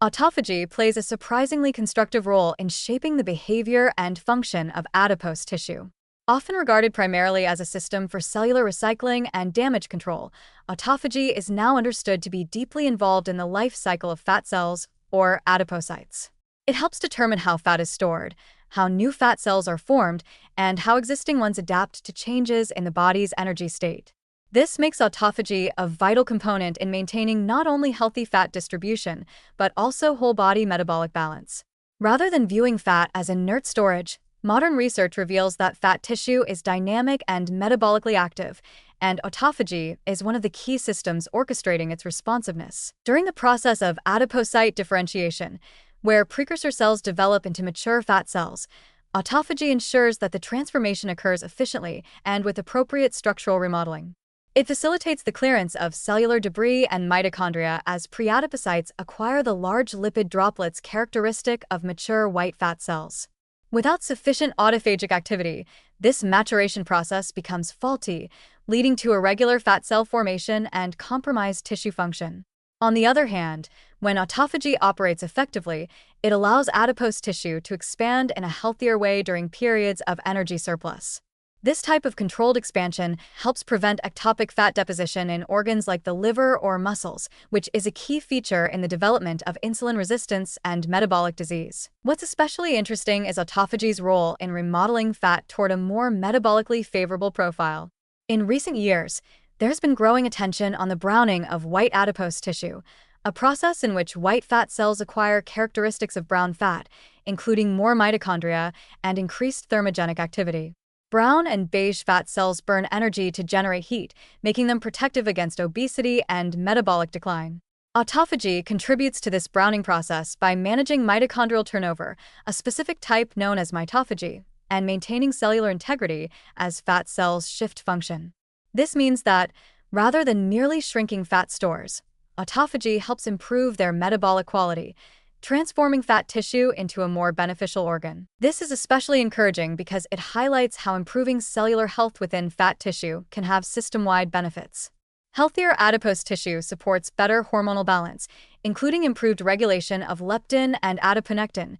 Autophagy plays a surprisingly constructive role in shaping the behavior and function of adipose tissue. Often regarded primarily as a system for cellular recycling and damage control, autophagy is now understood to be deeply involved in the life cycle of fat cells, or adipocytes. It helps determine how fat is stored, how new fat cells are formed, and how existing ones adapt to changes in the body's energy state. This makes autophagy a vital component in maintaining not only healthy fat distribution, but also whole-body metabolic balance. Rather than viewing fat as inert storage, modern research reveals that fat tissue is dynamic and metabolically active, and autophagy is one of the key systems orchestrating its responsiveness. During the process of adipocyte differentiation, where precursor cells develop into mature fat cells, autophagy ensures that the transformation occurs efficiently and with appropriate structural remodeling. It facilitates the clearance of cellular debris and mitochondria as preadipocytes acquire the large lipid droplets characteristic of mature white fat cells. Without sufficient autophagic activity, this maturation process becomes faulty, leading to irregular fat cell formation and compromised tissue function. On the other hand, when autophagy operates effectively, it allows adipose tissue to expand in a healthier way during periods of energy surplus. This type of controlled expansion helps prevent ectopic fat deposition in organs like the liver or muscles, which is a key feature in the development of insulin resistance and metabolic disease. What's especially interesting is autophagy's role in remodeling fat toward a more metabolically favorable profile. In recent years, there's been growing attention on the browning of white adipose tissue, a process in which white fat cells acquire characteristics of brown fat, including more mitochondria and increased thermogenic activity. Brown and beige fat cells burn energy to generate heat, making them protective against obesity and metabolic decline. Autophagy contributes to this browning process by managing mitochondrial turnover, a specific type known as mitophagy, and maintaining cellular integrity as fat cells shift function. This means that, rather than merely shrinking fat stores, autophagy helps improve their metabolic quality, transforming fat tissue into a more beneficial organ. This is especially encouraging because it highlights how improving cellular health within fat tissue can have system-wide benefits. Healthier adipose tissue supports better hormonal balance, including improved regulation of leptin and adiponectin,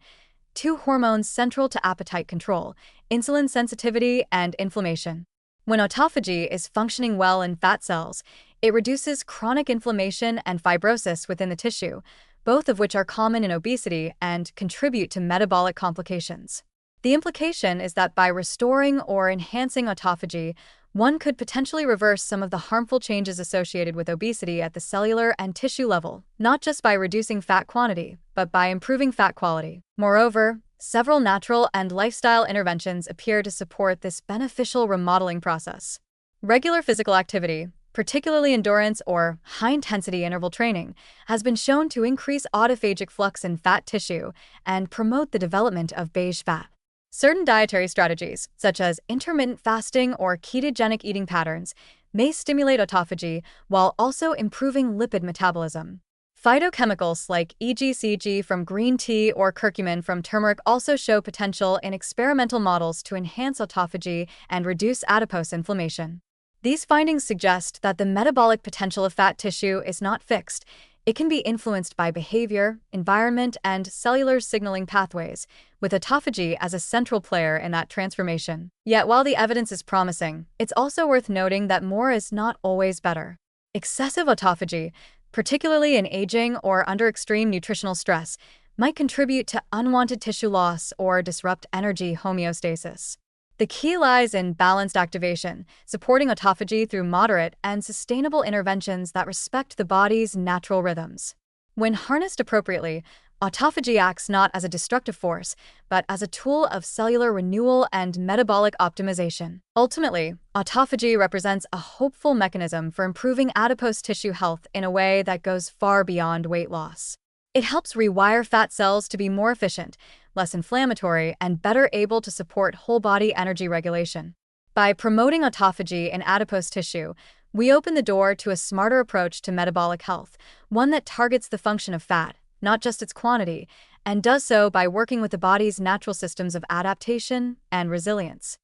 two hormones central to appetite control, insulin sensitivity, and inflammation. When autophagy is functioning well in fat cells, it reduces chronic inflammation and fibrosis within the tissue, both of which are common in obesity and contribute to metabolic complications. The implication is that by restoring or enhancing autophagy, one could potentially reverse some of the harmful changes associated with obesity at the cellular and tissue level, not just by reducing fat quantity, but by improving fat quality. Moreover, several natural and lifestyle interventions appear to support this beneficial remodeling process. Regular physical activity, particularly endurance or high-intensity interval training, has been shown to increase autophagic flux in fat tissue and promote the development of beige fat. Certain dietary strategies, such as intermittent fasting or ketogenic eating patterns, may stimulate autophagy while also improving lipid metabolism. Phytochemicals like EGCG from green tea or curcumin from turmeric also show potential in experimental models to enhance autophagy and reduce adipose inflammation. These findings suggest that the metabolic potential of fat tissue is not fixed. It can be influenced by behavior, environment, and cellular signaling pathways, with autophagy as a central player in that transformation. Yet while the evidence is promising, it's also worth noting that more is not always better. Excessive autophagy, particularly in aging or under extreme nutritional stress, might contribute to unwanted tissue loss or disrupt energy homeostasis. The key lies in balanced activation, supporting autophagy through moderate and sustainable interventions that respect the body's natural rhythms. When harnessed appropriately, autophagy acts not as a destructive force, but as a tool of cellular renewal and metabolic optimization. Ultimately, autophagy represents a hopeful mechanism for improving adipose tissue health in a way that goes far beyond weight loss. It helps rewire fat cells to be more efficient, less inflammatory, and better able to support whole-body energy regulation. By promoting autophagy in adipose tissue, we open the door to a smarter approach to metabolic health, one that targets the function of fat, not just its quantity, and does so by working with the body's natural systems of adaptation and resilience.